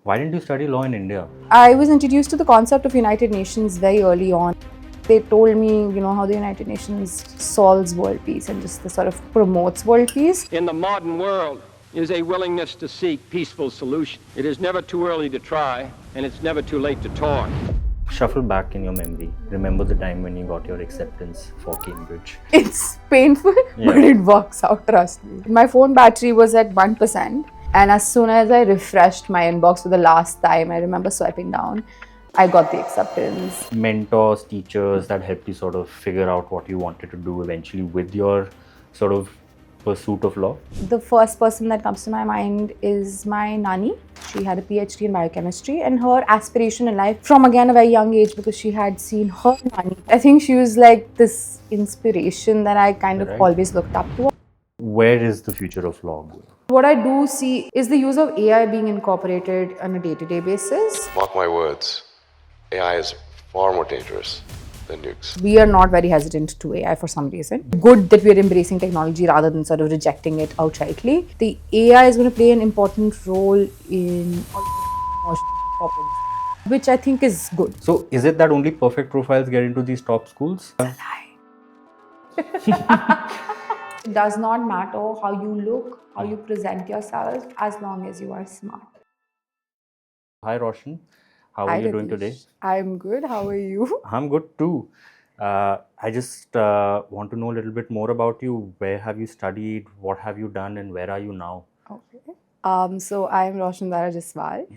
Why didn't you study law in India? I was introduced to the concept of United Nations very early on. They told me, how the United Nations solves world peace and just the sort of promotes world peace. In the modern world is a willingness to seek peaceful solutions. It is never too early to try, and it's never too late to talk. Shuffle back in your memory. Remember the time when you got your acceptance for Cambridge. It's painful, but it works out, trust me. My phone battery was at 1%, and as soon as I refreshed my inbox for the last time, I remember swiping down, I got the acceptance. Mentors, teachers that helped you sort of figure out what you wanted to do eventually with your sort of pursuit of law? The first person that comes to my mind is my Nani. She had a PhD in biochemistry, and her aspiration in life from again a very young age, because she had seen her Nani. I think she was like this inspiration that I kind of always looked up to. Where is the future of law going? What I do see is the use of AI being incorporated on a day-to-day basis. Mark my words, AI is far more dangerous than nukes. We are not very hesitant to AI for some reason. Good that we are embracing technology rather than sort of rejecting it outrightly. The AI is going to play an important role in problems, which I think is good. So is it that only perfect profiles get into these top schools? It does not matter how you look, how you present yourself, as long as you are smart. Hi Roshan, how are you doing today? I'm good. How are you? I'm good too. I just want to know a little bit more about you. Where have you studied? What have you done? And where are you now? Okay. So I'm Raushan Jaswal.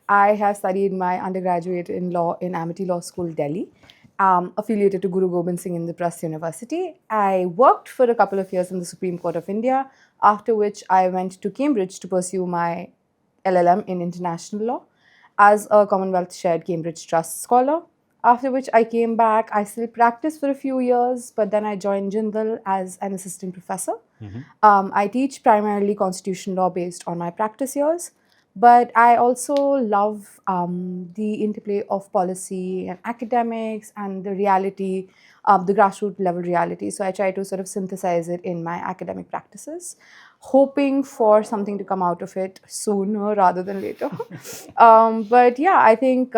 I have studied my undergraduate in law in Amity Law School, Delhi, affiliated to Guru Gobind Singh Indraprasth University. I worked for a couple of years in the Supreme Court of India, after which I went to Cambridge to pursue my LLM in international law as a Commonwealth Shared Cambridge Trust scholar. After which I came back. I still practiced for a few years, but then I joined Jindal as an assistant professor. I teach primarily constitutional law based on my practice years, but I also love the interplay of policy and academics and the reality, the grassroots level reality. So I try to sort of synthesize it in my academic practices, hoping for something to come out of it sooner rather than later. But yeah, I think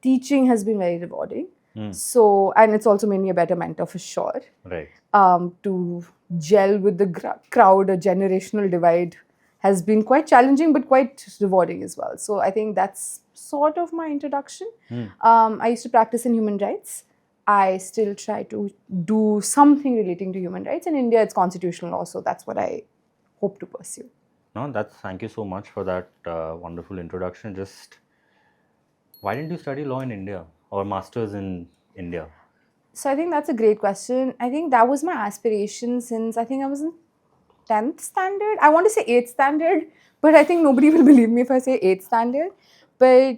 teaching has been very rewarding. So, and it's also made me a better mentor for sure. Right. To gel with the crowd, a generational divide has been quite challenging but quite rewarding as well. So I think that's sort of my introduction. I used to practice in human rights. I still try to do something relating to human rights. In India, it's constitutional law, so that's what I hope to pursue. No, thank you so much for that wonderful introduction. Just why didn't you study law in India or masters in India? So I think that's a great question. I think that was my aspiration since I think I was in 10th standard. I want to say 8th standard, but I think nobody will believe me if I say 8th standard. But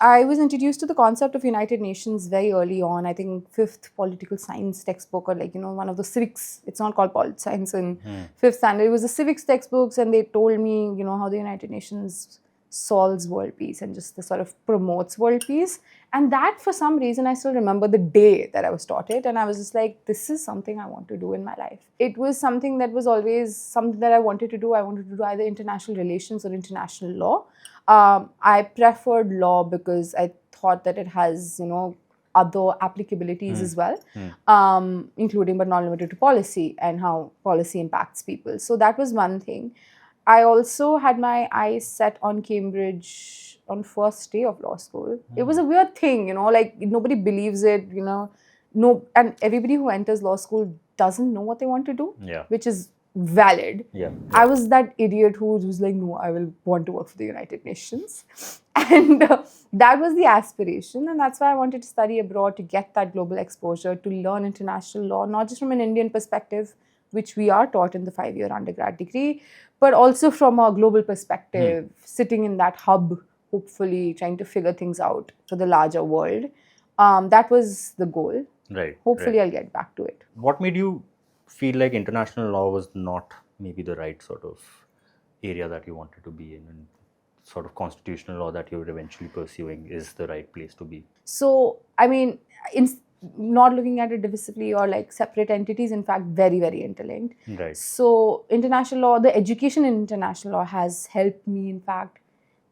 I was introduced to the concept of United Nations very early on. I think 5th political science textbook, or one of the civics. It's not called political science in 5th standard. It was the civics textbooks, and they told me, how the United Nations solves world peace and just the sort of promotes world peace. And that, for some reason, I still remember the day that I was taught it, and I was just like, this is something I want to do in my life. It was something that was always something that I wanted to do. I wanted to do either international relations or international law. I preferred law because I thought that it has, other applicabilities as well, including but not limited to policy and how policy impacts people. So that was one thing. I also had my eyes set on Cambridge on first day of law school. It was a weird thing, nobody believes it, and everybody who enters law school doesn't know what they want to do, which is valid. I was that idiot who was like, no, I will want to work for the United Nations. And that was the aspiration. And that's why I wanted to study abroad, to get that global exposure, to learn international law, not just from an Indian perspective, which we are taught in the 5-year undergrad degree, but also from a global perspective, sitting in that hub, hopefully trying to figure things out for the larger world. That was the goal. Right. Hopefully I'll get back to it. What made you feel like international law was not maybe the right sort of area that you wanted to be in, and sort of constitutional law that you're eventually pursuing is the right place to be? So, I mean, not looking at it divisively or like separate entities, in fact, very, very interlinked. Right. So international law, the education in international law has helped me, in fact,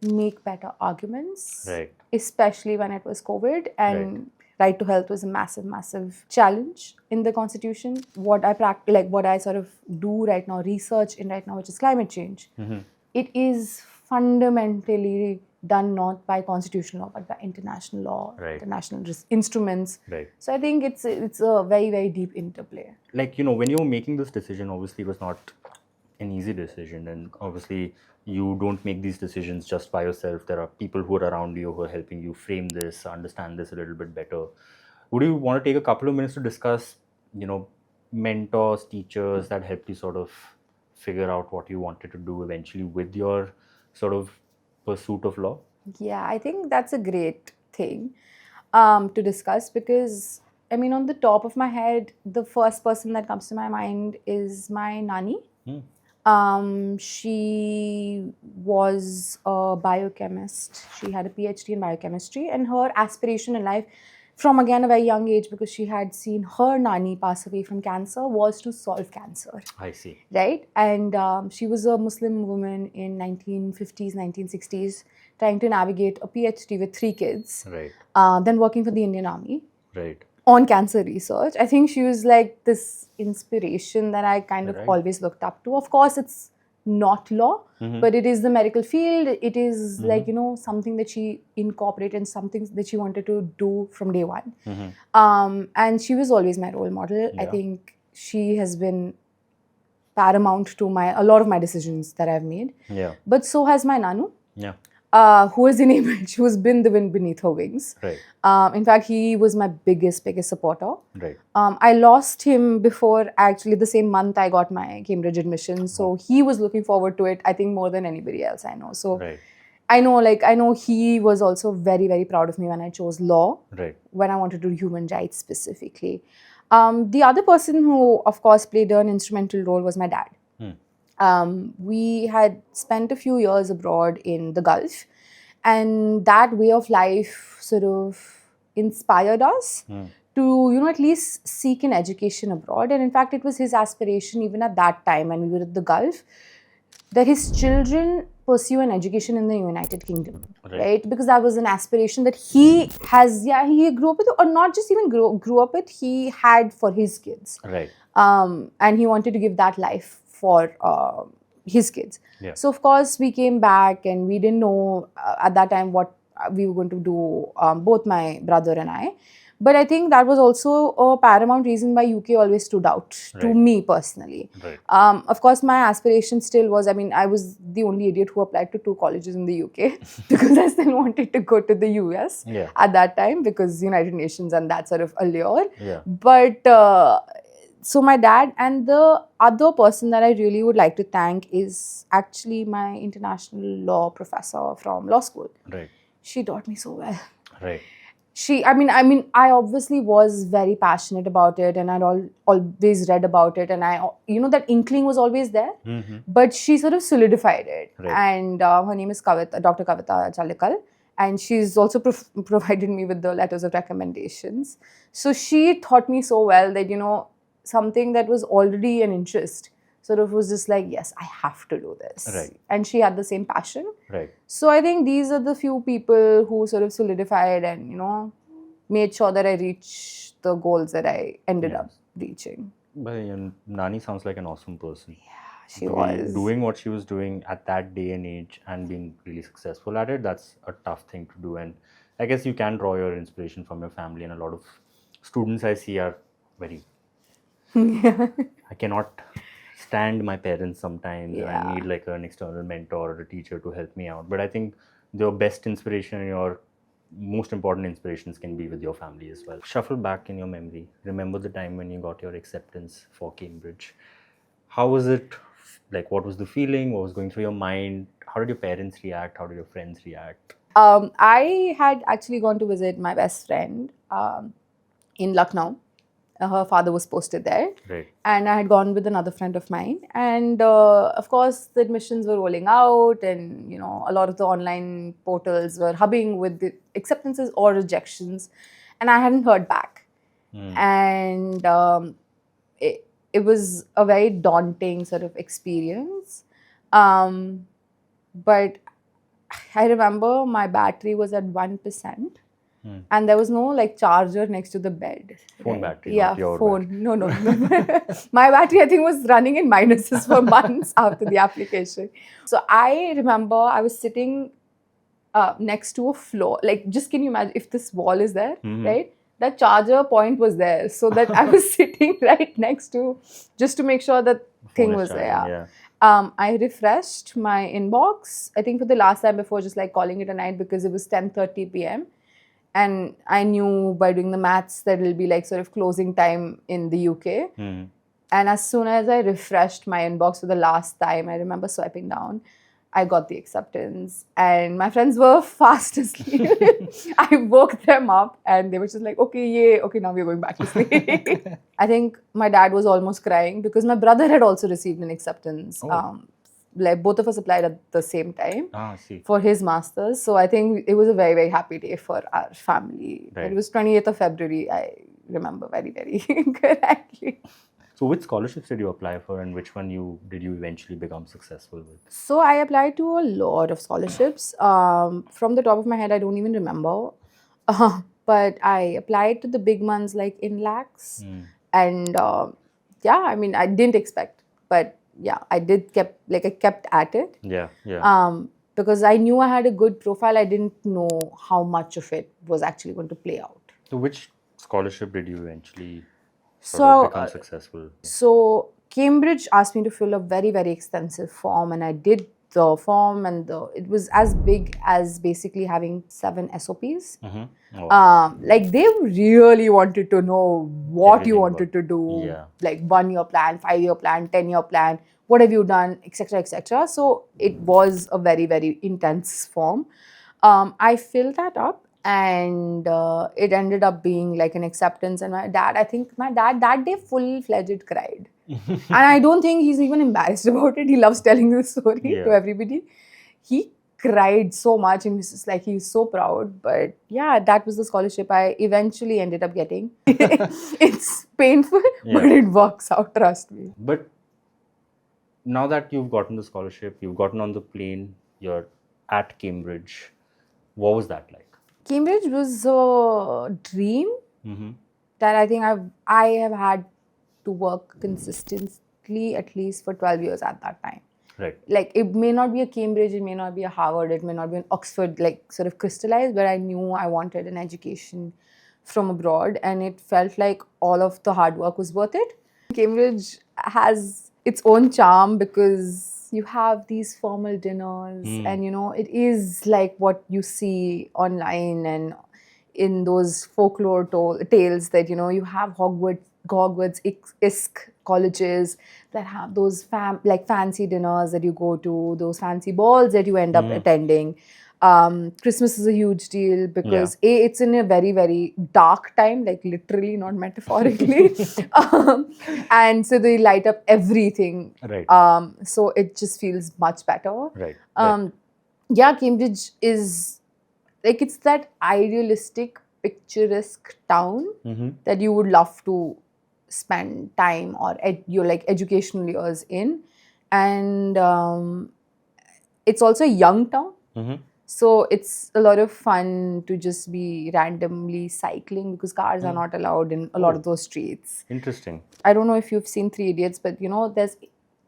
make better arguments, Right. especially when it was COVID and right to health was a massive, massive challenge in the constitution. What I what I sort of do right now, research in right now, which is climate change. It is fundamentally done not by constitutional law but by international law, Right. international instruments. Right. So I think it's a very, very deep interplay. Like, when you were making this decision, obviously it was not an easy decision, and obviously you don't make these decisions just by yourself. There are people who are around you who are helping you frame this, understand this a little bit better. Would you want to take a couple of minutes to discuss, mentors, teachers that helped you sort of figure out what you wanted to do eventually with your sort of pursuit of law? Yeah, I think that's a great thing to discuss because, I mean, on the top of my head, the first person that comes to my mind is my nani. She was a biochemist. She had a PhD in biochemistry, and her aspiration in life, from again a very young age, because she had seen her nani pass away from cancer, was to solve cancer. I see. Right? And she was a Muslim woman in 1950s, 1960s, trying to navigate a PhD with 3 kids. Right. Then working for the Indian Army. Right. On cancer research. I think she was like this inspiration that I kind of always looked up to. Of course, it's not law, but it is the medical field. It is like, something that she incorporated and something that she wanted to do from day one. And she was always my role model. I think she has been paramount to a lot of my decisions that I've made. Yeah. But so has my Nanu. Yeah. Who's been the wind beneath her wings. Right. In fact, he was my biggest supporter. Right. I lost him before, actually, the same month I got my Cambridge admission. So he was looking forward to it, I think, more than anybody else I know. So I know he was also very, very proud of me when I chose law. Right. When I wanted to do human rights specifically. The other person who, of course, played an instrumental role was my dad. We had spent a few years abroad in the Gulf, and that way of life sort of inspired us to, at least seek an education abroad. And in fact, it was his aspiration, even at that time when we were at the Gulf, that his children pursue an education in the United Kingdom, right? Because that was an aspiration that he grew up with, or not just even grew up with, he had for his kids. Right. And he wanted to give that life for his kids. Yeah. So, of course, we came back and we didn't know at that time what we were going to do, both my brother and I. But I think that was also a paramount reason why UK always stood out to me personally. Right. Of course, my aspiration still was, I was the only idiot who applied to 2 colleges in the UK because I still wanted to go to the US at that time because United Nations and that sort of allure. Yeah. But so my dad, and the other person that I really would like to thank is actually my international law professor from law school. Right. She taught me so well. Right. I obviously was very passionate about it, and I'd always read about it, and that inkling was always there. But she sort of solidified it. Right. And her name is Dr. Kavita Chalikal, and she's also provided me with the letters of recommendations. So she taught me so well that, something that was already an interest sort of was just like, yes, I have to do this. Right. And she had the same passion. Right. So I think these are the few people who sort of solidified and, made sure that I reached the goals that I ended up reaching. But Nani sounds like an awesome person. Yeah, she was. Doing what she was doing at that day and age and being really successful at it, that's a tough thing to do. And I guess you can draw your inspiration from your family, and a lot of students I see are very... I cannot stand my parents sometimes. Yeah. I need like an external mentor or a teacher to help me out. But I think your best inspiration and your most important inspirations can be with your family as well. Shuffle back in your memory. Remember the time when you got your acceptance for Cambridge. How was it? Like, what was the feeling? What was going through your mind? How did your parents react? How did your friends react? I had actually gone to visit my best friend in Lucknow. Her father was posted there. Right. And I had gone with another friend of mine. And of course, the admissions were rolling out, and a lot of the online portals were hubbing with the acceptances or rejections. And I hadn't heard back. And it was a very daunting sort of experience. But I remember my battery was at 1%. And there was no like charger next to the bed. Phone battery, Yeah, not your phone. battery. No. My battery, I think, was running in minuses for months after the application. So I remember I was sitting next to a floor. Like, just can you imagine if this wall is there, right? That charger point was there, so that I was sitting right next to, just to make sure that thing is was charging, there. yeah. I refreshed my inbox, I think for the last time before just like calling it a night, because it was 10:30 p.m. And I knew by doing the maths that it'll be like sort of closing time in the UK. And as soon as I refreshed my inbox for the last time, I remember swiping down, I got the acceptance. And my friends were fast asleep. I woke them up and they were just like, okay, yay, okay, now we're going back to sleep. I think my dad was almost crying because my brother had also received an acceptance. Like both of us applied at the same time for his masters. So I think it was a very, very happy day for our family. Right. It was 28th of February, I remember very, very correctly. So which scholarships did you apply for, and which one did you eventually become successful with? So I applied to a lot of scholarships. From the top of my head, I don't even remember. But I applied to the big ones like in lakhs. And yeah, I mean, I didn't expect, but yeah, I kept at it. Yeah. Because I knew I had a good profile. I didn't know how much of it was actually going to play out. So which scholarship did you eventually become successful? So Cambridge asked me to fill a very, very extensive form, and I did the form, and it was as big as basically having 7 SOPs. Like they really wanted to know what you wanted to do, like 1-year plan, 5-year plan, 10-year plan, what have you done, etc., etc. So it was a very, very intense form. I filled that up. And it ended up being like an acceptance. And my dad that day full-fledged cried. And I don't think he's even embarrassed about it. He loves telling this story to everybody. He cried so much and he's just like, he was so proud. But yeah, that was the scholarship I eventually ended up getting. It's painful, but it works out, trust me. But now that you've gotten the scholarship, you've gotten on the plane, you're at Cambridge, what was that like? Cambridge was a dream that I think I have had to work consistently at least for 12 years at that time. Right. Like it may not be a Cambridge, it may not be a Harvard, it may not be an Oxford, like sort of crystallized, but I knew I wanted an education from abroad, and it felt like all of the hard work was worth it. Cambridge has its own charm because you have these formal dinners and it is like what you see online and in those folklore tales that you have Hogwarts-esque colleges that have those fancy dinners that you go to, those fancy balls that you end up attending. Christmas is a huge deal because it's in a very, very dark time, like literally, not metaphorically. And so they light up everything. Right. So it just feels much better. Right. Yeah, Cambridge is like, it's that idealistic, picturesque town that you would love to spend time or your like educational years in. And it's also a young town. So it's a lot of fun to just be randomly cycling because cars are not allowed in a lot of those streets. Interesting. I don't know if you've seen 3 Idiots, but there's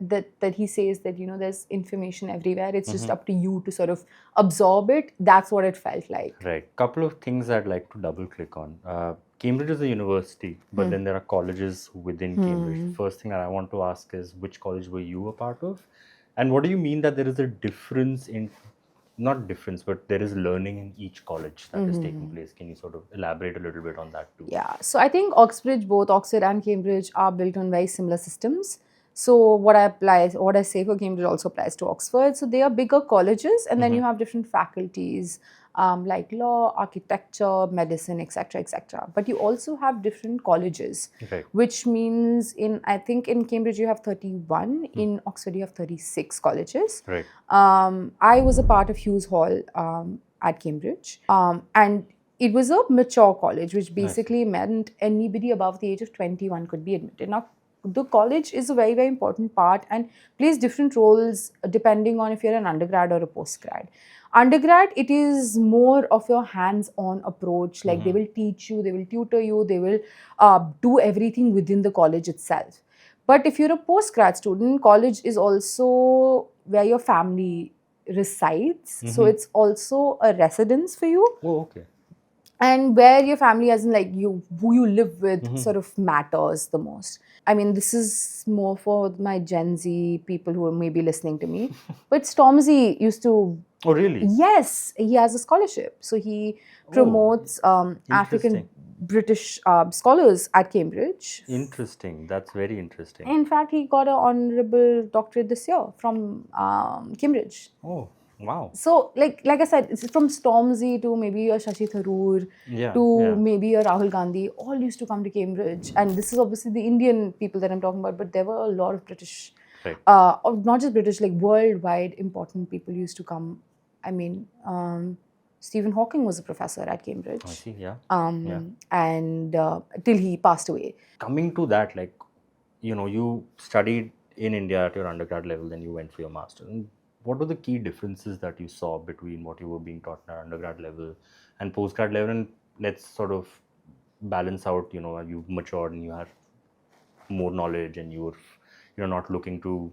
that he says that there's information everywhere. It's just up to you to sort of absorb it. That's what it felt like. Right. Couple of things I'd like to double click on. Cambridge is a university, but then there are colleges within Cambridge. First thing that I want to ask is, which college were you a part of? And what do you mean that there is a difference in, not difference, but there is learning in each college that is taking place? Can you sort of elaborate a little bit on that too? Yeah. So I think both Oxford and Cambridge are built on very similar systems. So what I say for Cambridge also applies to Oxford. So they are bigger colleges, and then you have different faculties like law, architecture, medicine, etc., etc. But you also have different colleges, which means I think in Cambridge you have 31, in Oxford you have 36 colleges. Right. I was a part of Hughes Hall at Cambridge, and it was a mature college, which basically meant anybody above the age of 21 could be admitted. Now, the college is a very, very important part and plays different roles depending on if you're an undergrad or a postgrad. Undergrad, it is more of your hands-on approach. Like they will teach you, they will tutor you, they will do everything within the college itself. But if you're a postgrad student, college is also where your family resides. So it's also a residence for you. Oh, okay. And where your family, as in like you, who you live with, sort of matters the most. I mean, this is more for my Gen Z people who are maybe listening to me. But Stormzy used to. Oh, really? Yes, he has a scholarship. So he promotes African British scholars at Cambridge. Interesting. That's very interesting. In fact, he got an honorable doctorate this year from Cambridge. Oh, wow. So, like I said, it's from Stormzy to maybe a Shashi Tharoor to maybe a Rahul Gandhi, all used to come to Cambridge. And this is obviously the Indian people that I'm talking about, but there were a lot of British, or not just British, like worldwide important people used to come. I mean, Stephen Hawking was a professor at Cambridge. I see, yeah. And till he passed away. Coming to that, like, you studied in India at your undergrad level, then you went for your master's. What were the key differences that you saw between what you were being taught at undergrad level and postgrad level? And let's sort of balance out, you've matured and you have more knowledge and you're not looking to,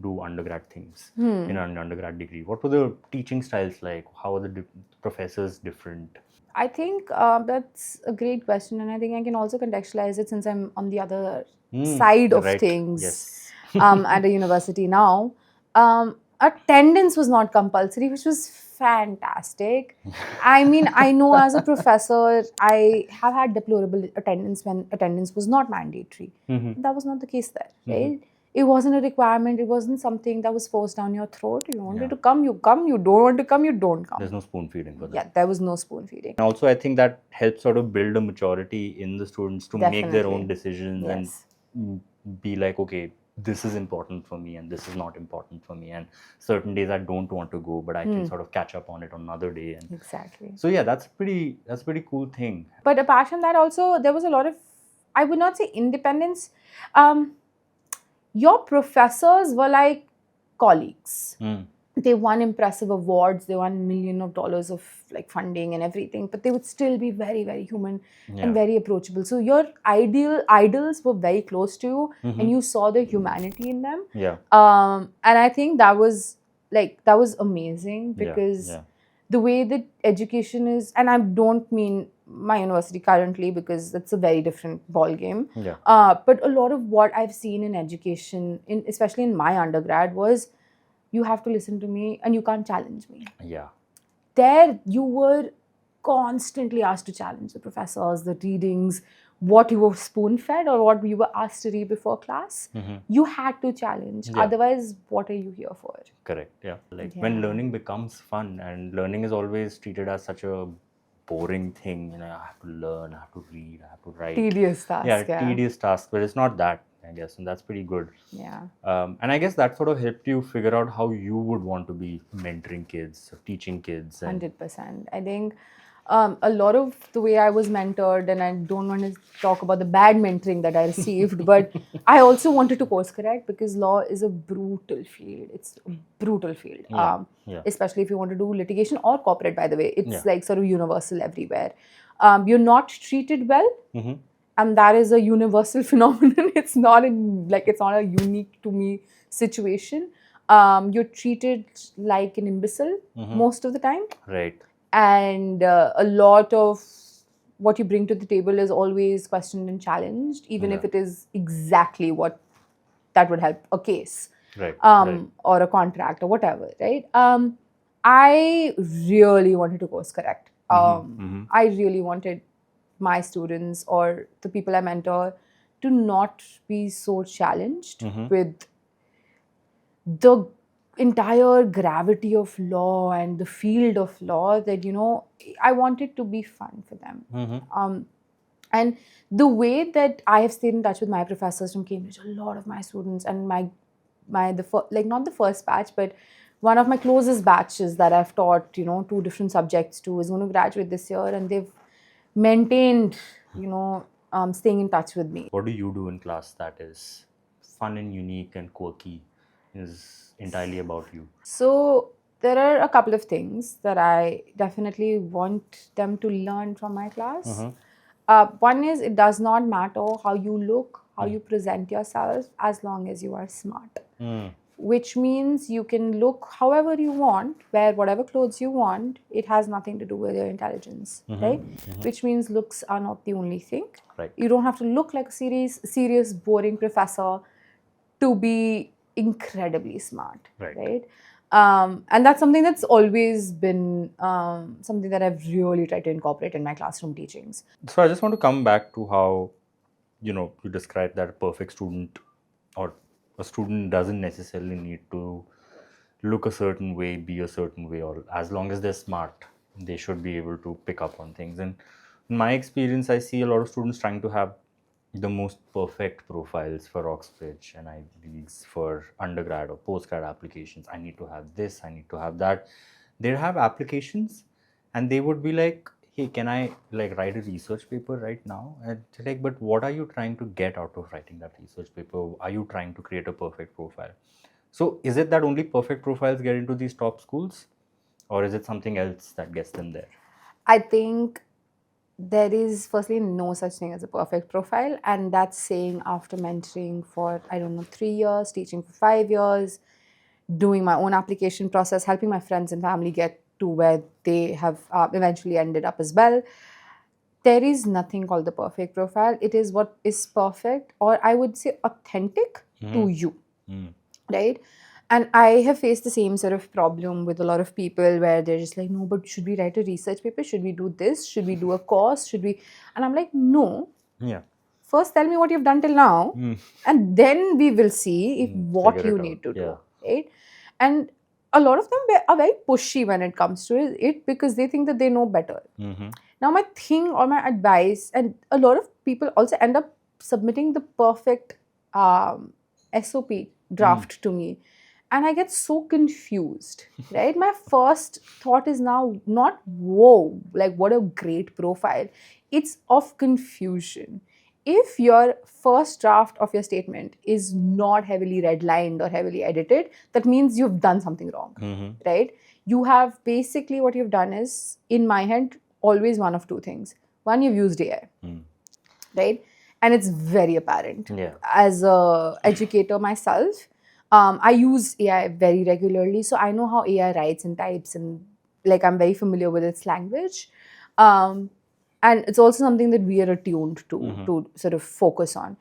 do undergrad things in an undergrad degree. What were the teaching styles like? How are the professors different? I think that's a great question, and I think I can also contextualize it since I'm on the other side of things at a university now. Attendance was not compulsory, which was fantastic. I mean, I know as a professor, I have had deplorable attendance when attendance was not mandatory. That was not the case there, right? It wasn't a requirement. It wasn't something that was forced down your throat. You wanted to come, you come. You don't want to come, you don't come. There's no spoon feeding for that. Yeah, there was no spoon feeding. And also, I think that helps sort of build a maturity in the students to make their own decisions and be like, okay, this is important for me and this is not important for me. And certain days I don't want to go, but I can sort of catch up on it on another day. And exactly. So yeah, that's a pretty cool thing. But apart from that, also there was a lot of, I would not say independence. Your professors were like colleagues. They won impressive awards. They won millions of dollars of like funding and everything, but they would still be very, very human and very approachable. So your idols were very close to you, and you saw the humanity in them. And I think that was amazing because the way that education is, and I don't mean my university currently because that's a very different ball game. But a lot of what I've seen in education, especially in my undergrad, was you have to listen to me and you can't challenge me. There you were constantly asked to challenge the professors, the readings, what you were spoon-fed or what you were asked to read before class. You had to challenge. Otherwise, what are you here for? Correct. Yeah. When learning becomes fun, and learning is always treated as such a boring thing. I have to learn, I have to read, I have to write. Tedious task. Tedious task. But it's not that, I guess, and that's pretty good. And I guess that sort of helped you figure out how you would want to be mentoring kids, teaching kids. 100%. I think a lot of the way I was mentored, and I don't want to talk about the bad mentoring that I received, but I also wanted to course correct because law is a brutal field. It's a brutal field, especially if you want to do litigation or corporate, by the way. It's like sort of universal everywhere. You're not treated well. And that is a universal phenomenon. It's not a unique to me situation. You're treated like an imbecile most of the time. Right. And a lot of what you bring to the table is always questioned and challenged, even if it is exactly what that would help a case. Right. Or a contract or whatever, right? I really wanted to course correct. I really wanted my students or the people I mentor to not be so challenged with the entire gravity of law and the field of law that, I want it to be fun for them. And the way that I have stayed in touch with my professors from Cambridge, a lot of my students and not the first batch, but one of my closest batches that I've taught, 2 different subjects to is going to graduate this year, and they've maintained, staying in touch with me. What do you do in class that is fun and unique and quirky, is entirely about you? So there are a couple of things that I definitely want them to learn from my class. One is, it does not matter how you look, how you present yourself, as long as you are smart. Which means you can look however you want, wear whatever clothes you want. It has nothing to do with your intelligence, right? Which means looks are not the only thing. Right. You don't have to look like a serious, boring professor to be incredibly smart, Right. And that's something that's always been something that I've really tried to incorporate in my classroom teachings. So I just want to come back to how, you described that a perfect student or a student doesn't necessarily need to look a certain way, be a certain way, or as long as they're smart, they should be able to pick up on things. And in my experience, I see a lot of students trying to have the most perfect profiles for Oxbridge and IBs for undergrad or postgrad applications. I need to have this, I need to have that. They'd have applications and they would be like, hey, can I write a research paper right now? And they're like, but what are you trying to get out of writing that research paper? Are you trying to create a perfect profile? So is it that only perfect profiles get into these top schools, or is it something else that gets them there? I think there is firstly no such thing as a perfect profile, and that's saying after mentoring for 3 years, teaching for 5 years, doing my own application process, helping my friends and family get to where they have eventually ended up as well. There is nothing called the perfect profile. It is what is perfect, or I would say authentic to you, right? And I have faced the same sort of problem with a lot of people where they're just like, no, but should we write a research paper? Should we do this? Should we do a course? Should we? And I'm like, no. Yeah. First, tell me what you've done till now, and then we will see if what figure you it need to out. do, right? And a lot of them are very pushy when it comes to it because they think that they know better. Now, my thing or my advice, and a lot of people also end up submitting the perfect SOP draft to me. And I get so confused, right? My first thought is now not, whoa, like what a great profile. It's of confusion. If your first draft of your statement is not heavily redlined or heavily edited, that means you've done something wrong, right? You have basically what you've done is, in my head, always one of two things. One, you've used AI, right? And it's very apparent. Yeah. As a educator myself, I use AI very regularly, so I know how AI writes and types, and I'm very familiar with its language. And it's also something that we are attuned to sort of focus on.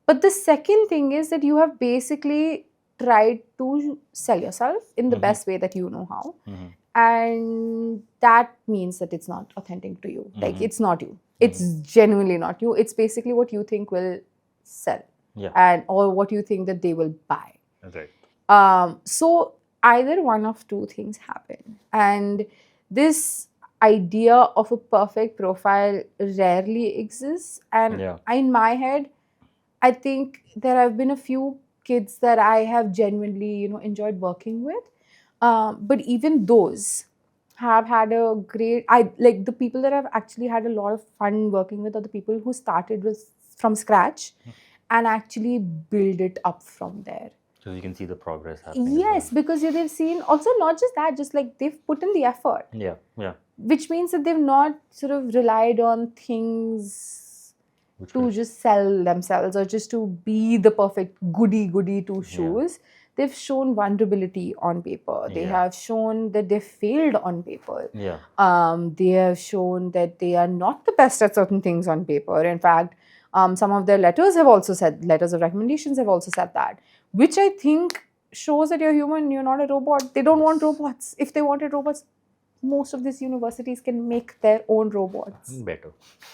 But the second thing is that you have basically tried to sell yourself in the best way that you know how. And that means that it's not authentic to you. It's not you. It's genuinely not you. It's basically what you think will sell. Yeah. Or what you think that they will buy. Right. So either one of two things happen. And this idea of a perfect profile rarely exists. And Yeah. in my head, I think there have been a few kids that I have genuinely, enjoyed working with. But even those have had a great, the people that I've actually had a lot of fun working with are the people who started from scratch and actually build it up from there. So you can see the progress happening. Yes, because they've seen also not just that, just they've put in the effort. Yeah. Yeah. Which means that they've not sort of relied on things to just sell themselves or just to be the perfect goody two shoes. They've shown vulnerability on paper. They have shown that they failed on paper. Yeah. They have shown that they are not the best at certain things on paper. In fact, some of their letters of recommendations have also said that, which I think shows that you're human, you're not a robot. They don't want robots. If they wanted robots, most of these universities can make their own robots. Better.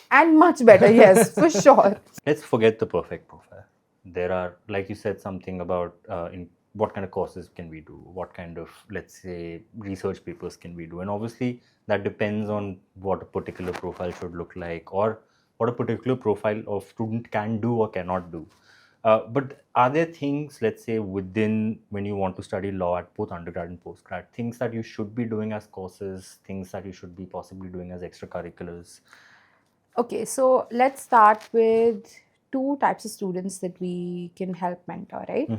And much better, yes, for sure. Let's forget the perfect profile. There are, like you said, something about in what kind of courses can we do, what kind of, let's say, research papers can we do, and obviously that depends on what a particular profile should look like or what a particular profile of student can do or cannot do. But are there things, let's say, within when you want to study law at both undergrad and postgrad, things that you should be doing as courses, things that you should be possibly doing as extracurriculars? Okay, so let's start with two types of students that we can help mentor, right?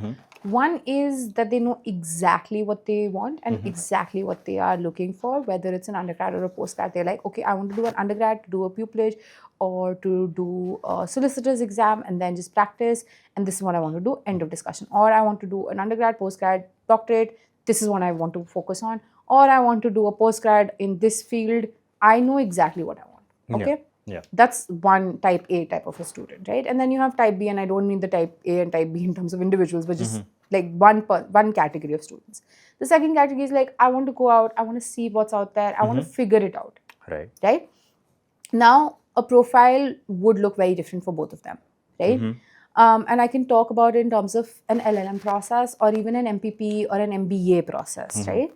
One is that they know exactly what they want and exactly what they are looking for, whether it's an undergrad or a postgrad. They're like, okay, I want to do an undergrad, to do a pupillage, or to do a solicitor's exam and then just practice, and this is what I want to do, end of discussion. Or I want to do an undergrad, postgrad, doctorate, this is what I want to focus on. Or I want to do a postgrad in this field, I know exactly what I want, okay? Yeah. That's one type A type of a student, right? And then you have type B, and I don't mean the type A and type B in terms of individuals, but just like one category of students. The second category is like, I want to go out, I want to see what's out there, I want to figure it out, right? Now, a profile would look very different for both of them, right? And I can talk about it in terms of an LLM process or even an MPP or an MBA process, right?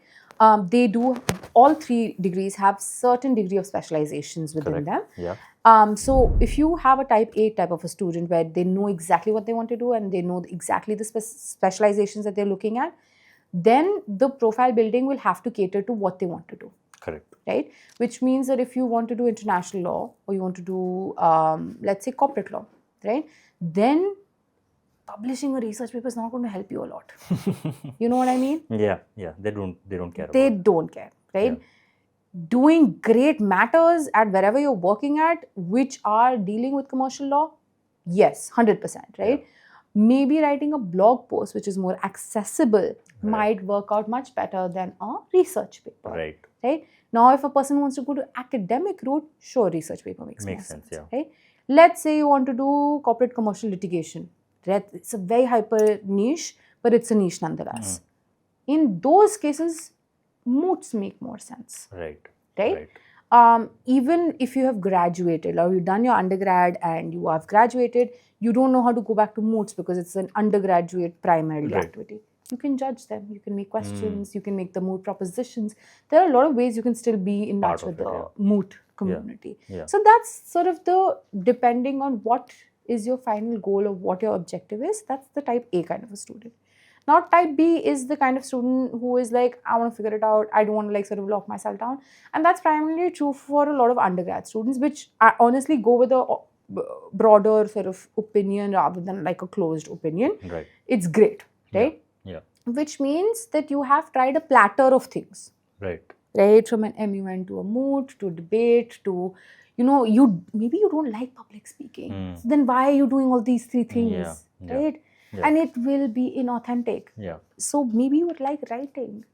They do, all three degrees have certain degree of specializations within them. Yeah. So if you have a type A type of a student where they know exactly what they want to do and they know exactly the specializations that they're looking at, then the profile building will have to cater to what they want to do. Correct. Right? Which means that if you want to do international law or you want to do, let's say, corporate law, right? Then publishing a research paper is not going to help you a lot. You know what I mean? Yeah. They don't care. They about it. don't care, right? Doing great matters at wherever you're working at, which are dealing with commercial law, yes, 100%, right? Maybe writing a blog post which is more accessible might work out much better than a research paper. Right? Now, if a person wants to go to academic route, sure, research paper makes more sense. Right? Let's say you want to do corporate commercial litigation. Right? It's a very hyper niche, but it's a niche nonetheless. In those cases, moots make more sense. Right? Even if you have graduated or you've done your undergrad and you have graduated, you don't know how to go back to moots because it's an undergraduate primarily activity. You can judge them, you can make questions, you can make the moot propositions. There are a lot of ways you can still be in touch with the moot community. So that's sort of the, depending on what is your final goal or what your objective is, that's the type A kind of a student. Now, type B is the kind of student who is like, I want to figure it out. I don't want to like sort of lock myself down. And that's primarily true for a lot of undergrad students, which I honestly go with a broader sort of opinion rather than like a closed opinion. It's great, right? Which means that you have tried a platter of things. Right? From an MUN to a moot to a debate to, maybe you don't like public speaking. So then why are you doing all these three things? Right? And it will be inauthentic. So maybe you would like writing.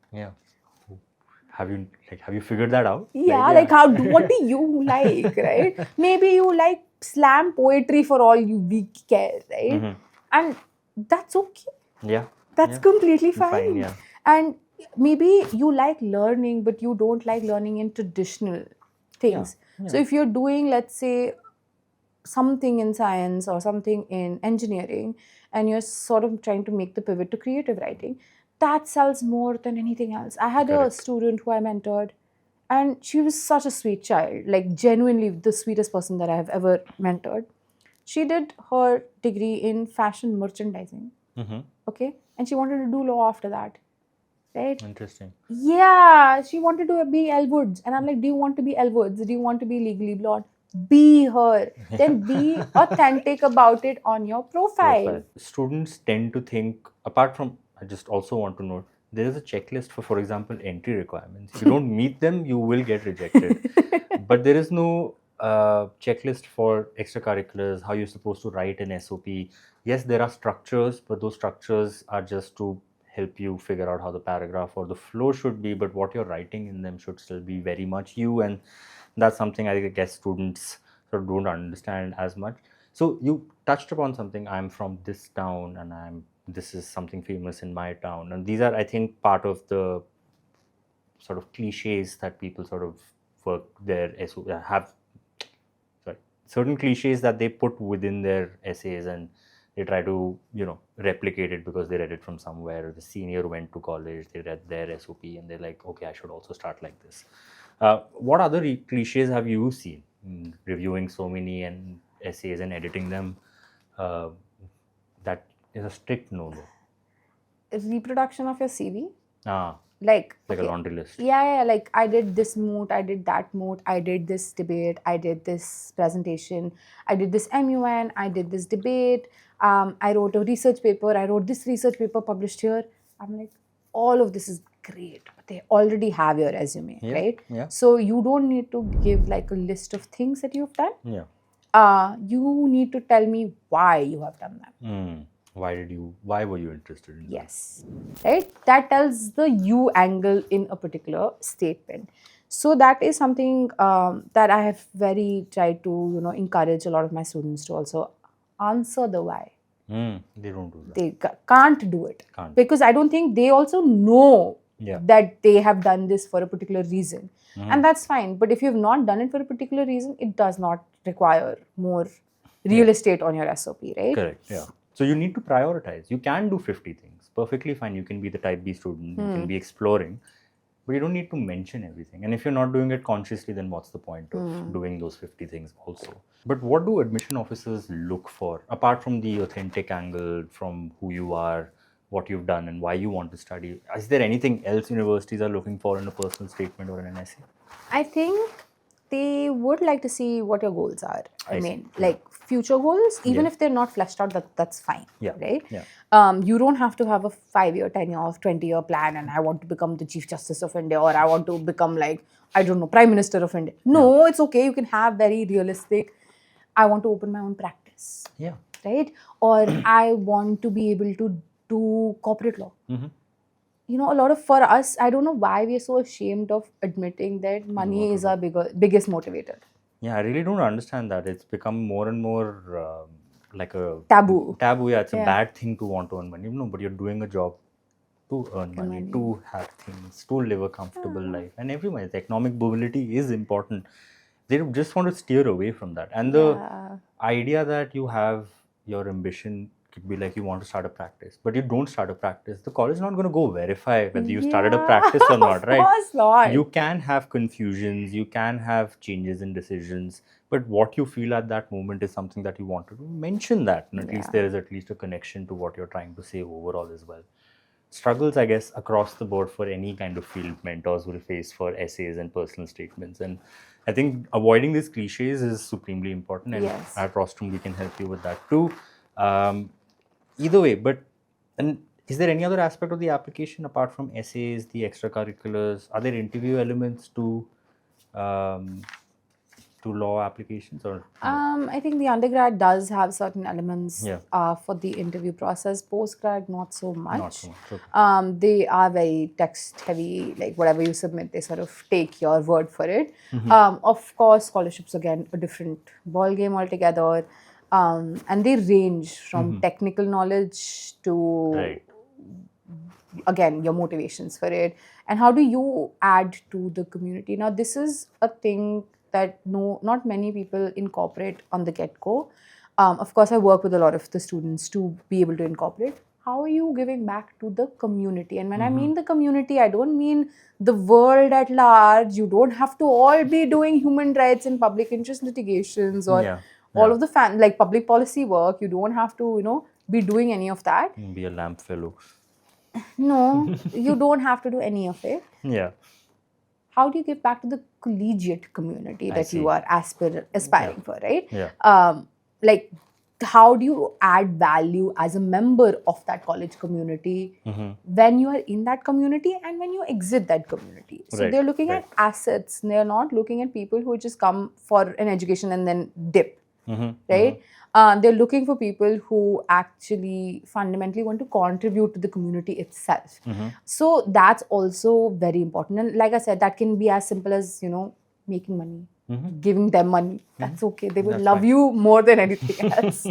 Have you figured that out? What do you like, right? Maybe you like slam poetry for all you care, right? And that's okay. That's completely fine. And maybe you like learning, but you don't like learning in traditional things. So if you're doing, let's say, something in science or something in engineering, and you're sort of trying to make the pivot to creative writing, that sells more than anything else. I had a student who I mentored, and she was such a sweet child, like genuinely the sweetest person that I have ever mentored. She did her degree in fashion merchandising. Okay? And she wanted to do law after that. Right? Interesting. Yeah, she wanted to be Elle Woods. And I'm like, do you want to be Elle Woods? Do you want to be Legally Blonde? Be her. Then be authentic about it on your profile. Students tend to think, apart from, I just also want to note, there is a checklist for example, entry requirements. If you don't meet them, you will get rejected. But there is no checklist for extracurriculars, how you're supposed to write an SOP. Yes, there are structures, but those structures are just to help you figure out how the paragraph or the flow should be, but what you're writing in them should still be very much you, and that's something I guess students sort of don't understand as much. So you touched upon something, I'm from this town and this is something famous in my town, and these are, I think, part of the sort of cliches that people sort of work their certain cliches that they put within their essays, and they try to replicate it because they read it from somewhere. The senior went to college, they read their SOP, and they're like, okay, I should also start like this. What other cliches have you seen in reviewing so many essays and editing them that is a strict no-no? Reproduction of your CV. like Like a okay, laundry list. yeah, like I did this moot, I did that moot, I did this debate, I did this presentation, I did this MUN, I did this debate, I wrote a research paper, I wrote this research paper published here. I'm like, all of this is great, but they already have your resume, Yeah, right? yeah. So you don't need to give like a list of things that you've done. Yeah. You need to tell me why you have done that. Why were you interested in that? Yes, right? That tells the you angle in a particular statement. So that is something that I have very tried to, encourage a lot of my students to also answer the why. They don't do that. They can't do it Can't. because I don't think they also know Yeah. that they have done this for a particular reason, Mm-hmm. and that's fine. But if you have not done it for a particular reason, it does not require more real estate on your SOP, right? Correct. Yeah. So you need to prioritize. You can do 50 things. Perfectly fine. You can be the type B student. You can be exploring. But you don't need to mention everything. And if you're not doing it consciously, then what's the point of doing those 50 things also? But what do admission officers look for, apart from the authentic angle, from who you are, what you've done, and why you want to study? Is there anything else universities are looking for in a personal statement or in an essay? I think they would like to see what your goals are. I I see. mean, like future goals, even Yeah. if they're not fleshed out, that's fine. Yeah. Right? Yeah. You don't have to have a 5-year, 10-year, or 20-year plan and I want to become the Chief Justice of India or I want to become like, I don't know, Prime Minister of India. No, it's okay. You can have very realistic, I want to open my own practice. Yeah. Right? Or I want to be able to do corporate law. Mm-hmm. A lot of, for us, I don't know why we are so ashamed of admitting that money is our biggest motivator. Yeah, I really don't understand that. It's become more and more like a Taboo. Yeah, it's a Yeah. bad thing to want to earn money. No, but you're doing a job to earn money, to have things, to live a comfortable life. And everyone, the economic mobility is important. They just want to steer away from that. And the idea that you have your ambition could be like you want to start a practice, but you don't start a practice. The college is not going to go verify whether you started a practice or not, right? Of course not. You can have confusions, you can have changes in decisions, but what you feel at that moment is something that you want to do. Mention that, and at least there is at least a connection to what you're trying to say overall as well. Struggles, I guess, across the board for any kind of field mentors will face for essays and personal statements. And I think avoiding these cliches is supremely important. And Yes. at Rostrum, we can help you with that too. Either way, and is there any other aspect of the application apart from essays, the extracurriculars? Are there interview elements to law applications or? I think the undergrad does have certain elements Yeah. for the interview process. Postgrad, not so much. Not so much. Okay. They are very text heavy, like whatever you submit, they sort of take your word for it. Of course, scholarships, again, a different ball game altogether. And they range from technical knowledge to, Right. again, your motivations for it. And how do you add to the community? Now, this is a thing that not many people incorporate on the get-go. Of course, I work with a lot of the students to be able to incorporate. How are you giving back to the community? And when I mean the community, I don't mean the world at large. You don't have to all be doing human rights and public interest litigations or all of the like public policy work. You don't have to, be doing any of that. Be a lamp fellow. No, you don't have to do any of it. Yeah. How do you give back to the collegiate community that you are aspiring for, right? Yeah. Like, how do you add value as a member of that college community when you are in that community and when you exit that community? So they're looking at assets. They're not looking at people who just come for an education and then dip, right? They're looking for people who actually fundamentally want to contribute to the community itself. So that's also very important. And like I said, that can be as simple as, making money, giving them money. That's okay. They will love you more than anything else.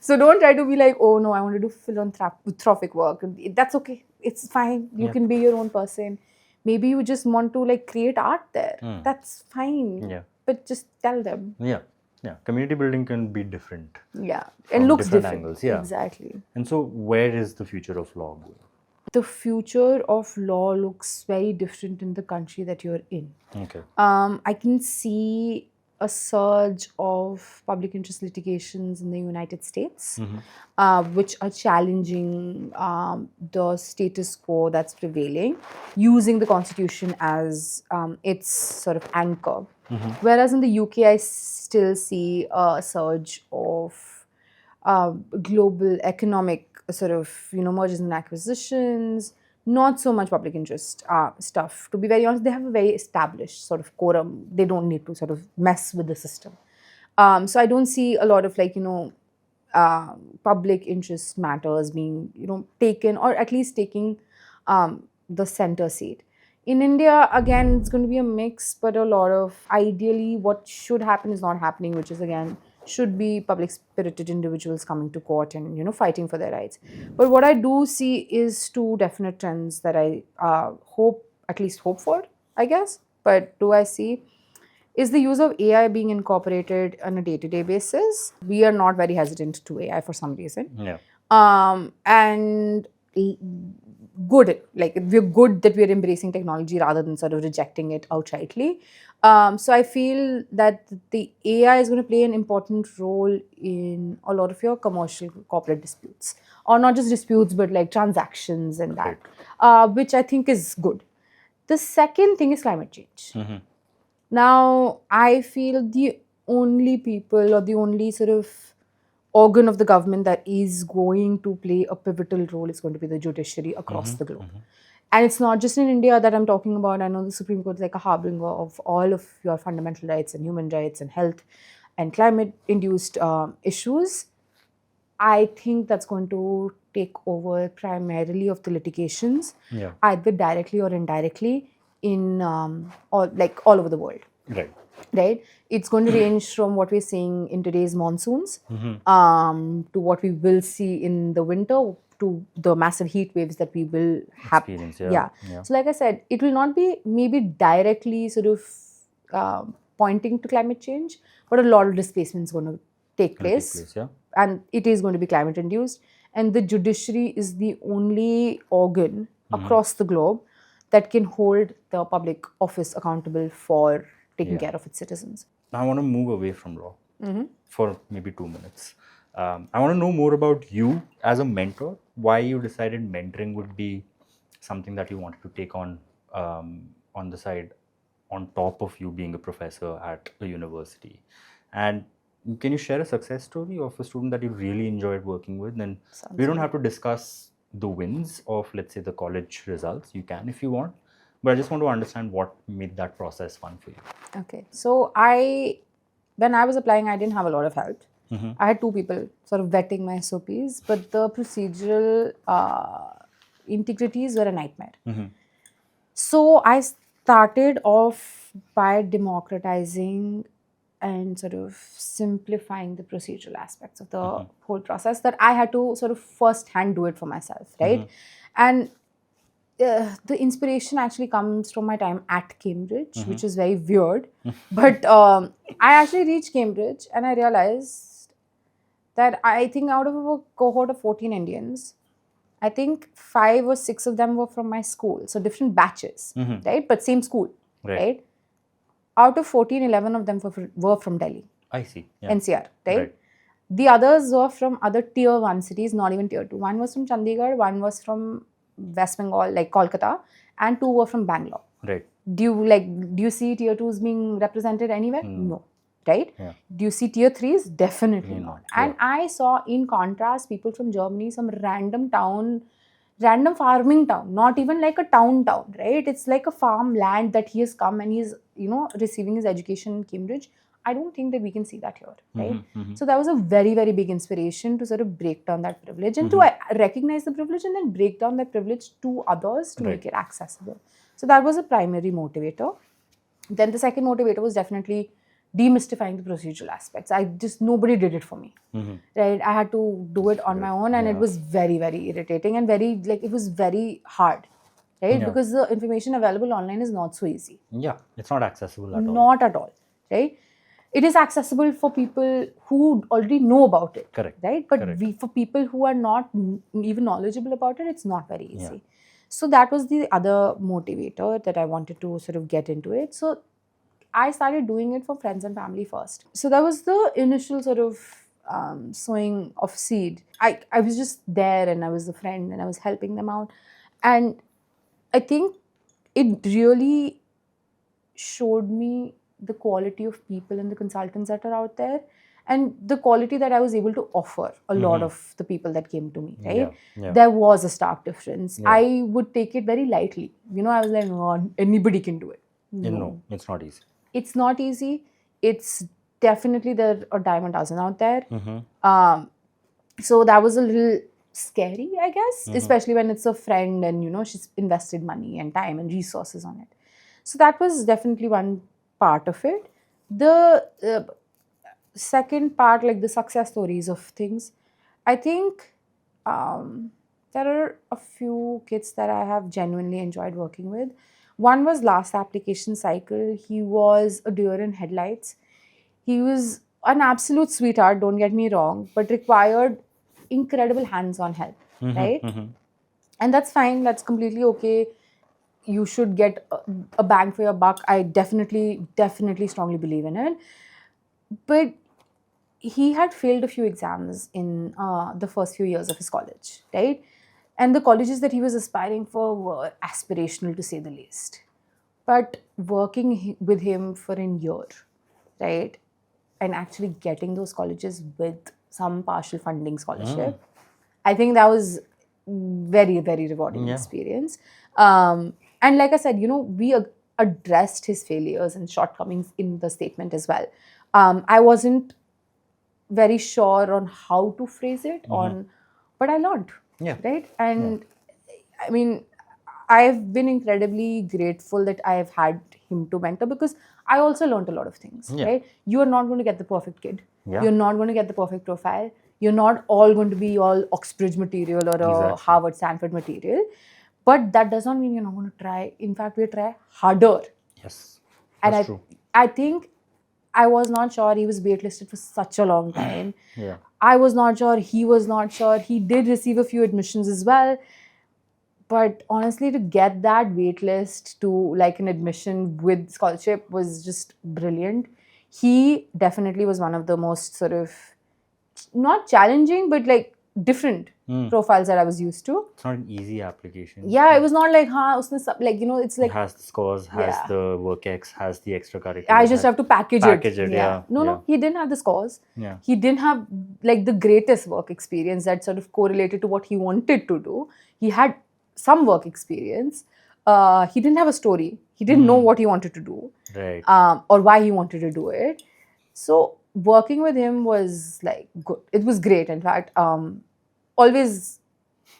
So don't try to be like, oh no, I want to do philanthropic work. That's okay. It's fine. You can be your own person. Maybe you just want to like create art there. That's fine. Yeah. But just tell them. Yeah. Yeah. Community building can be different. Yeah. From It looks different different. angles, yeah. Exactly. And so, where is the future of law going? The future of law looks very different in the country that you're in. Okay. I can see a surge of public interest litigations in the United States, which are challenging the status quo that's prevailing, using the Constitution as its sort of anchor. Whereas in the UK, I still see a surge of global economic sort of mergers and acquisitions, not so much public interest stuff. To be very honest, they have a very established sort of quorum. They don't need to sort of mess with the system. So I don't see a lot of public interest matters being taken, or at least taking the center seat. In India, again, it's going to be a mix, but a lot of ideally what should happen is not happening, which is again should be public spirited individuals coming to court and fighting for their rights. But what I do see is two definite trends that I at least hope for, I guess. But do I see is the use of AI being incorporated on a day-to-day basis. We are not very hesitant to AI for some reason. Yeah. And good, like we're good that we're embracing technology rather than sort of rejecting it outrightly. So I feel that the AI is going to play an important role in a lot of your commercial corporate disputes, or not just disputes, but like transactions and that, which I think is good. The second thing is climate change. Now, I feel the only people or the only sort of organ of the government that is going to play a pivotal role is going to be the judiciary across the globe. And it's not just in India that I'm talking about. I know the Supreme Court is like a harbinger of all of your fundamental rights and human rights and health and climate-induced issues. I think that's going to take over primarily of the litigations, either directly or indirectly, in all over the world. Right? It's going to range from what we're seeing in today's monsoons to what we will see in the winter, to the massive heat waves that we will have. So like I said, it will not be maybe directly sort of pointing to climate change, but a lot of displacement is going to take place. And it is going to be climate induced. And the judiciary is the only organ across the globe that can hold the public office accountable for taking care of its citizens. Now I want to move away from law for maybe 2 minutes. I want to know more about you as a mentor, why you decided mentoring would be something that you wanted to take on the side, on top of you being a professor at a university. And can you share a success story of a student that you really enjoyed working with? And we don't have to discuss the wins of, let's say, the college results. You can if you want. But I just want to understand what made that process fun for you. Okay. So when I was applying, I didn't have a lot of help. I had two people sort of vetting my SOPs, but the procedural integrities were a nightmare. So I started off by democratizing and sort of simplifying the procedural aspects of the whole process, that I had to sort of first-hand do it for myself, right? And the inspiration actually comes from my time at Cambridge, which is very weird. But I actually reached Cambridge and I realized that I think out of a cohort of 14 Indians, I think 5 or 6 of them were from my school. So different batches, right? But same school, right? Out of 14, 11 of them were from Delhi. I see. NCR, right? The others were from other tier 1 cities, not even tier 2. One was from Chandigarh, one was from West Bengal, like Kolkata, and 2 were from Bangalore. Right. Do you see tier 2s being represented anywhere? No. Right? Do you see tier 3s? Definitely not. And I saw, in contrast, people from Germany, some random farming town, not even like a town, right? It's like a farmland that he has come and he's, receiving his education in Cambridge. I don't think that we can see that here, right? So that was a very, very big inspiration to sort of break down that privilege and to recognize the privilege and then break down that privilege to others to make it accessible. So that was a primary motivator. Then the second motivator was definitely demystifying the procedural aspects. Nobody did it for me, right? I had to do it on my own, and it was very, very irritating and it was very hard, right? Because the information available online is not so easy. Yeah, it's not accessible at all. Not at all, right? It is accessible for people who already know about it, right? But for people who are not even knowledgeable about it, it's not very easy. So that was the other motivator that I wanted to sort of get into it. So I started doing it for friends and family first. So that was the initial sort of sowing of seed. I was just there and I was a friend and I was helping them out. And I think it really showed me the quality of people and the consultants that are out there and the quality that I was able to offer a lot of the people that came to me, right? Yeah, yeah. There was a stark difference. Yeah. I would take it very lightly. I was like, oh, anybody can do it. No, it's not easy. It's not easy. It's definitely there are dime a dozen out there. So that was a little scary, I guess, especially when it's a friend and she's invested money and time and resources on it. So that was definitely one part of it. The second part, like the success stories of things, I think there are a few kids that I have genuinely enjoyed working with. One was last application cycle. He was a deer in headlights. He was an absolute sweetheart, don't get me wrong, but required incredible hands-on help, right? And that's fine. That's completely okay. You should get a bang for your buck. I definitely strongly believe in it. But he had failed a few exams in the first few years of his college, right? And the colleges that he was aspiring for were aspirational to say the least. But working with him for a year, right? And actually getting those colleges with some partial funding scholarship, I think that was very, very rewarding experience. And like I said, we addressed his failures and shortcomings in the statement as well. I wasn't very sure on how to phrase it but I learned, right? And I mean, I've been incredibly grateful that I've had him to mentor because I also learned a lot of things, right? You are not going to get the perfect kid. You're not going to get the perfect profile. You're not all going to be all Oxbridge material or a Harvard, Stanford material. But that does not mean you're not going to try. In fact, we try harder. Yes, And that's true. I think I was not sure he was waitlisted for such a long time. Yeah. I was not sure. He was not sure. He did receive a few admissions as well. But honestly, to get that waitlist to like an admission with scholarship was just brilliant. He definitely was one of the most sort of not challenging, but like different profiles that I was used to. It's not an easy application. Yeah, it was not like, it's like. It has the scores, has the work ex, has the extracurricular. I just have to package it. Yeah. No, he didn't have the scores. Yeah. He didn't have like the greatest work experience that sort of correlated to what he wanted to do. He had some work experience. He didn't have a story. He didn't know what he wanted to do. Right. Or why he wanted to do it. So working with him was like good. It was great. In fact, always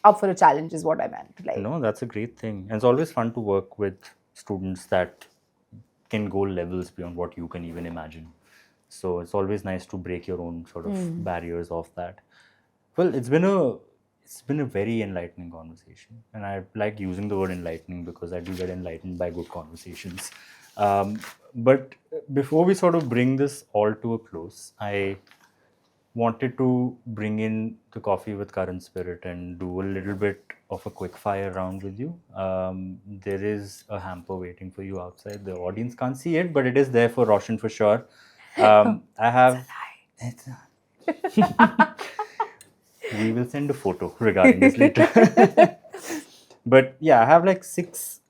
up for a challenge is what I meant. Like, No, that's a great thing. And it's always fun to work with students that can go levels beyond what you can even imagine. So it's always nice to break your own sort of barriers off that. Well, it's been a very enlightening conversation, and I like using the word enlightening because I do get enlightened by good conversations. But before we sort of bring this all to a close, I wanted to bring in the Coffee with Current Spirit and do a little bit of a quick fire round with you. There is a hamper waiting for you outside. The audience can't see it, but it is there for Raushan for sure. I have. We will send a photo regarding this later. But yeah, I have like 6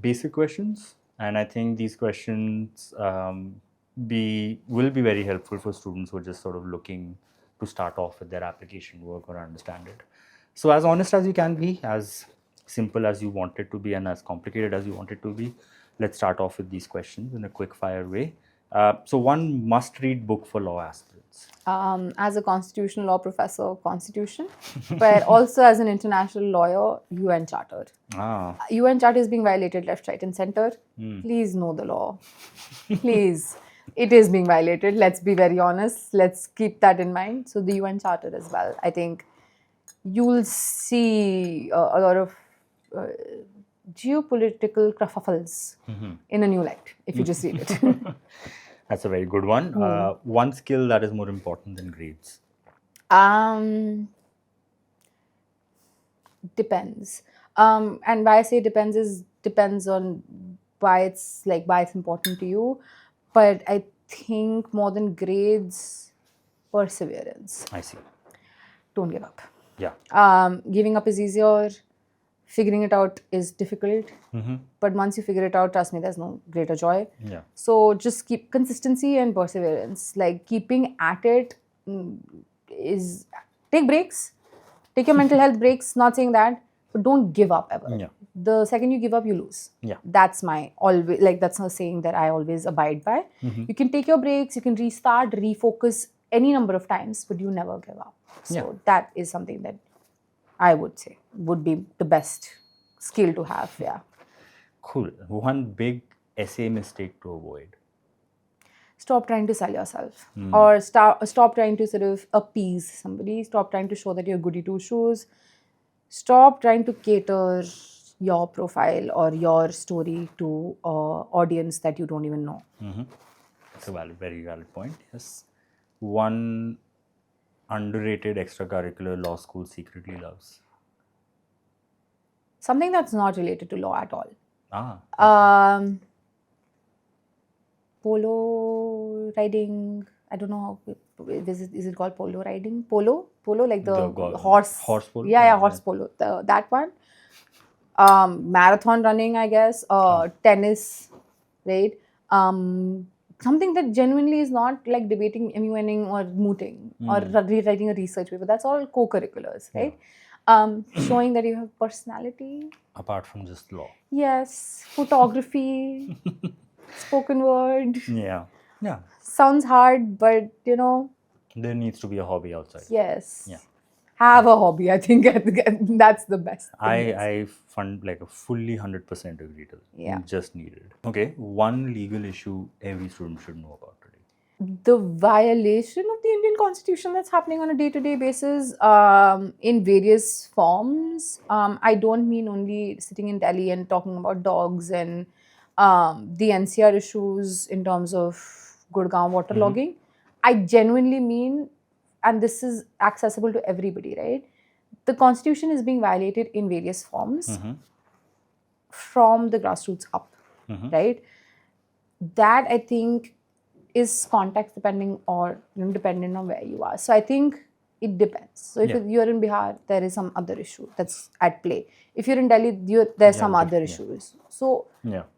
basic questions, and I think these questions will be very helpful for students who are just sort of looking to start off with their application work or understand it. So as honest as you can be, as simple as you want it to be, and as complicated as you want it to be, let's start off with these questions in a quick fire way. So one must-read book for law aspirants. As a constitutional law professor, Constitution, but also as an international lawyer, UN Charter. UN Charter is being violated left, right, and center. Please know the law. Please. It is being violated. Let's be very honest. Let's keep that in mind. So the UN Charter as well. I think you'll see a lot of geopolitical kerfuffles in a new light if you just read it. That's a very good one. One skill that is more important than grades. Depends. And why I say depends on why it's important to you. But I think more than grades, perseverance. I see. Don't give up. Yeah. Giving up is easier. Figuring it out is difficult. But once you figure it out, trust me, there's no greater joy. Yeah. So just keep consistency and perseverance. Like keeping at it is take breaks, take your mental health breaks. Not saying that, but don't give up ever. Yeah. The second you give up, you lose. Yeah. That's my always that's a saying that I always abide by. You can take your breaks, you can restart, refocus any number of times, but you never give up. So that is something that I would say would be the best skill to have. Yeah. Cool. One big essay mistake to avoid. Stop trying to sell yourself, or stop trying to sort of appease somebody. Stop trying to show that you're goody two shoes. Stop trying to cater your profile or your story to an audience that you don't even know. It's a very valid point. Yes. One underrated extracurricular law school secretly loves. Something that's not related to law at all. Polo riding. I don't know how is it called polo riding? Polo, like the horse polo. Yeah, horse polo. That one. Marathon running, I guess. Tennis, right? Something that genuinely is not like debating, MUNing or mooting or rewriting a research paper. That's all co-curriculars, right? Showing that you have personality. Apart from just law. Yes, photography, spoken word. Yeah. Sounds hard, but There needs to be a hobby outside. Yes. Yeah. Have a hobby. I think that's the best thing. I fund like a fully 100% agree to that. Yeah. Just needed. Okay. One legal issue every student should know about today. The violation of the Indian Constitution that's happening on a day-to-day basis in various forms. I don't mean only sitting in Delhi and talking about dogs and the NCR issues in terms of Gurgaon waterlogging. I genuinely mean, and this is accessible to everybody, right? The Constitution is being violated in various forms from the grassroots up, right? That I think is context depending or dependent on where you are. So I think it depends. So if you're in Bihar, there is some other issue that's at play. If you're in Delhi, there's some other issues. So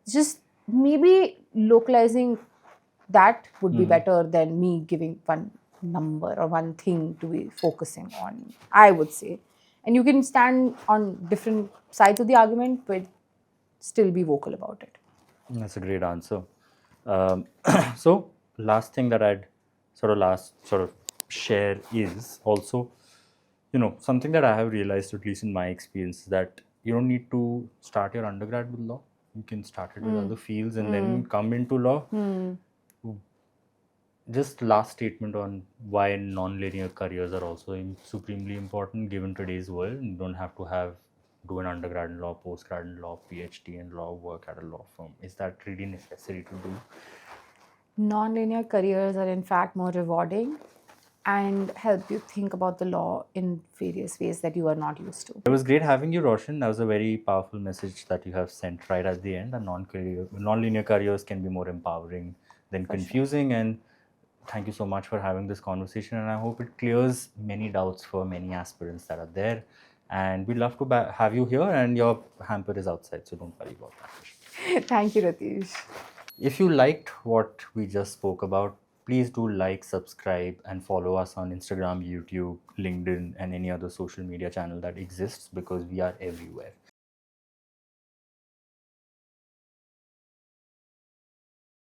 just maybe localizing that would be better than me giving one number or one thing to be focusing on, I would say. And you can stand on different sides of the argument, but still be vocal about it. That's a great answer. So last thing that I'd sort of share is also, something that I have realized, at least in my experience, that you don't need to start your undergrad with law. You can start it with other fields and then come into law. Just last statement on why non-linear careers are also supremely important given today's world. You don't have to do an undergrad in law, postgrad in law, PhD in law, work at a law firm. Is that really necessary to do? Non-linear careers are in fact more rewarding and help you think about the law in various ways that you are not used to. It was great having you, Roshan. That was a very powerful message that you have sent right at the end. And non-linear careers can be more empowering than confusing. And thank you so much for having this conversation. And I hope it clears many doubts for many aspirants that are there. And we'd love to have you here, and your hamper is outside, so don't worry about that. Thank you, Ratish. If you liked what we just spoke about, please do like, subscribe, and follow us on Instagram, YouTube, LinkedIn, and any other social media channel that exists, because we are everywhere.